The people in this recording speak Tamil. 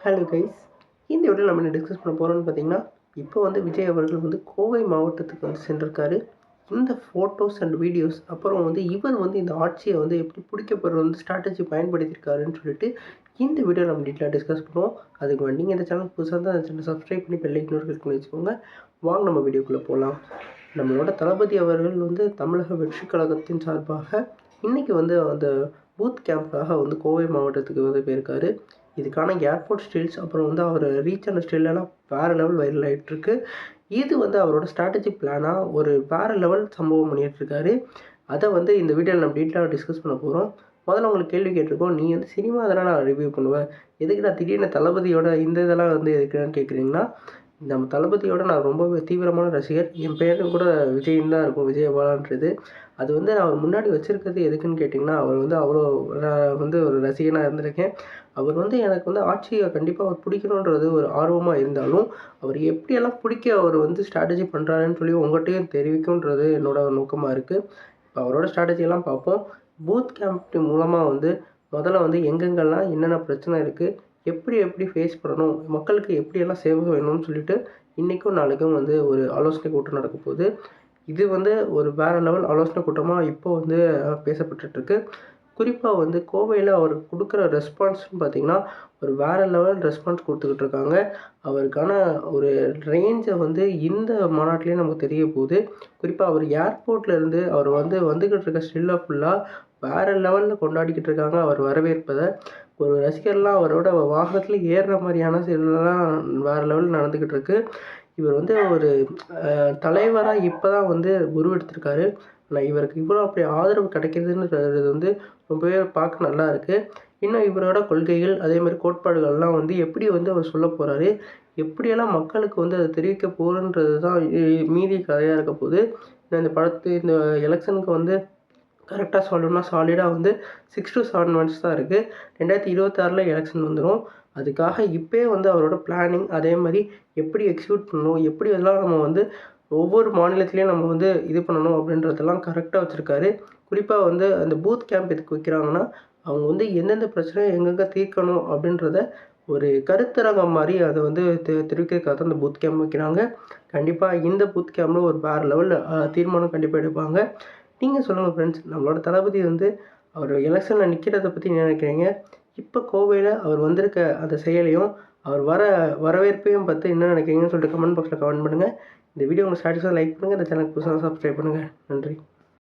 ஹலோ கைஸ், இந்த வீடியோவில் நம்ம என்ன டிஸ்கஸ் பண்ண போகிறோம்னு பார்த்தீங்கன்னா, இப்போ வந்து விஜய் அவர்கள் வந்து கோவை மாவட்டத்துக்கு வந்து சென்றிருக்காரு. இந்த ஃபோட்டோஸ் அண்ட் வீடியோஸ் அப்புறம் வந்து இவர் வந்து இந்த ஆட்சியை வந்து எப்படி பிடிக்கப்படுற வந்து ஸ்ட்ராட்டஜி பயன்படுத்தியிருக்காருன்னு சொல்லிட்டு இந்த வீடியோ நம்ம டீட்டெயிலாக டிஸ்கஸ் பண்ணுவோம். அதுக்கு முன்னாடி நீங்கள் இந்த சேனல் புதுசாக தான் அந்த சேனல் சப்ஸ்கிரைப் பண்ணி பெல் ஐக்கன் கிளிக் பண்ணி வச்சுக்கோங்க. வாங்க நம்ம வீடியோக்குள்ளே போகலாம். நம்மளோட தளபதி அவர்கள் வந்து தமிழக வெற்றி கழகத்தின் சார்பாக இன்றைக்கி வந்து அந்த பூத் கேம்ப்காக வந்து கோவை மாவட்டத்துக்கு வந்து போயிருக்காரு. இதுக்கான ஏர்போர்ட் ஸ்டில்ஸ் அப்புறம் வந்து அவர் ரீச் ஆன ஸ்டில்லாம் வேறு லெவல் வைரல் ஆகிட்டுருக்கு. இது வந்து அவரோட ஸ்ட்ராட்டஜி பிளானாக ஒரு வேறு லெவல் சம்பவம் பண்ணிகிட்ருக்காரு. அதை வந்து இந்த வீடியோவில் நம்ம டீட்டெயிலாக டிஸ்கஸ் பண்ண போகிறோம். முதல்ல உங்களுக்கு கேள்வி கேட்டிருக்கோம், நீ வந்து சினிமா இதெல்லாம் நான் ரிவ்யூ பண்ணுவேன், எதுக்குடா திடீர்னு தளபதியோட இந்த இதெல்லாம் வந்து எதுக்குன்னு கேட்குறீங்கன்னா, நம்ம தளபதியோட நான் ரொம்பவே தீவிரமான ரசிகர். என் பேரும் கூட விஜய்ன்னு தான் இருக்கும், விஜயபாலான்றது. அது வந்து நான் முன்னாடி வச்சுருக்கிறது எதுக்குன்னு கேட்டிங்கன்னா, அவர் வந்து அவ்வளோ நான் வந்து ஒரு ரசிகனாக இருந்திருக்கேன். அவர் வந்து எனக்கு வந்து ஆட்சியை கண்டிப்பாக அவர் பிடிக்கணுன்றது ஒரு ஆர்வமாக இருந்தாலும், அவர் எப்படியெல்லாம் பிடிக்க அவர் வந்து ஸ்ட்ராட்டஜி பண்ணுறாருன்னு சொல்லி உங்கள்கிட்டையும் தெரிவிக்குன்றது என்னோட நோக்கமாக இருக்குது. இப்போ அவரோட ஸ்ட்ராட்டஜியெல்லாம் பார்ப்போம். பூத் கேம்ப் மூலமாக வந்து முதல்ல வந்து எங்கெங்கெல்லாம் என்னென்ன பிரச்சனை இருக்குது, எப்படி எப்படி ஃபேஸ் பண்ணணும், மக்களுக்கு எப்படியெல்லாம் சேவை வேணும்னு சொல்லிட்டு இன்றைக்கும் நாளைக்கும் வந்து ஒரு ஆலோசனை கூட்டம் நடக்க போகுது. இது வந்து ஒரு வேறு லெவல் ஆலோசனை கூட்டமாக இப்போ வந்து பேசப்பட்டுருக்கு. குறிப்பாக வந்து கோவையில் அவர் கொடுக்குற ரெஸ்பான்ஸ்னு பார்த்திங்கன்னா, ஒரு வேறு லெவல் ரெஸ்பான்ஸ் கொடுத்துக்கிட்டு இருக்காங்க. அவருக்கான ஒரு ரேஞ்சை வந்து இந்த மாநாட்டிலே நமக்கு தெரிய போகுது. குறிப்பாக அவர் ஏர்போர்ட்லேருந்து அவர் வந்து வந்துக்கிட்டு இருக்க ஸ்டில்லை ஃபுல்லாக வேறு லெவலில் கொண்டாடிக்கிட்டு இருக்காங்க அவர் வரவேற்பதை. ஒரு ரசிகர்லாம் அவரோட வாகனத்தில் ஏறுற மாதிரியான ஸ்டில்லாம் வேறு லெவலில் நடந்துக்கிட்டு இருக்கு. இவர் வந்து ஒரு தலைவராக இப்போ தான் வந்து உருவெடுத்திருக்காரு. ஆனால் இவருக்கு இவ்வளோ அப்படி ஆதரவு கிடைக்கிதுன்றது வந்து ரொம்பவே பார்க்க நல்லா இருக்குது. இன்னும் இவரோட கொள்கைகள் அதேமாதிரி கோட்பாடுகள்லாம் வந்து எப்படி வந்து அவர் சொல்ல போகிறாரு, எப்படியெல்லாம் மக்களுக்கு வந்து அதை தெரிவிக்க போகிறன்றது தான் மீதி கதையாக இருக்க போகுது. இந்த எலெக்ஷனுக்கு வந்து கரெக்டாக சொல்லணும்னா சாலிடாக வந்து 6 to 7 மந்த்ஸ் தான் இருக்குது. 2026 எலெக்ஷன் வந்துடும். அதுக்காக இப்போயே வந்து அவரோட பிளானிங் அதே மாதிரி எப்படி எக்ஸிக்யூட் பண்ணணும், எப்படி எல்லாம் நம்ம வந்து ஒவ்வொரு மாநிலத்திலையும் நம்ம வந்து இது பண்ணணும் அப்படின்றதெல்லாம் கரெக்டாக வச்சுருக்காரு. குறிப்பாக வந்து அந்த பூத் கேம்ப் எதுக்கு வைக்கிறாங்கன்னா, அவங்க வந்து எந்தெந்த பிரச்சனையை எங்கெங்கே தீர்க்கணும் அப்படின்றத ஒரு கருத்தரங்கம் மாதிரி அதை வந்து தெரிவிக்கிறதுக்காக தான் இந்த பூத் கேம்ப் வைக்கிறாங்க. கண்டிப்பாக இந்த பூத் கேம்பில் ஒரு வேறு லெவலில் தீர்மானம் கண்டிப்பாக எடுப்பாங்க. நீங்கள் சொல்லுங்கள் ஃப்ரெண்ட்ஸ், நம்மளோட தளபதி வந்து அவர் எலெக்ஷனில் நிற்கிறத பற்றி என்ன நினைக்கிறீங்க? இப்போ கோவையில் அவர் வந்திருக்க அந்த செயலையும் அவர் வரவேற்பையும் பார்த்து என்ன நினைக்கிறீங்கன்னு சொல்லிட்டு கமெண்ட் பாக்ஸில் கமெண்ட் பண்ணுங்கள். இந்த வீடியோ உங்களுக்கு சாட்டிஸ்ஃபை லைக் பண்ணுங்கள். இந்த சேனலுக்கு புதுசாக சப்ஸ்கிரைப் பண்ணுங்கள். நன்றி.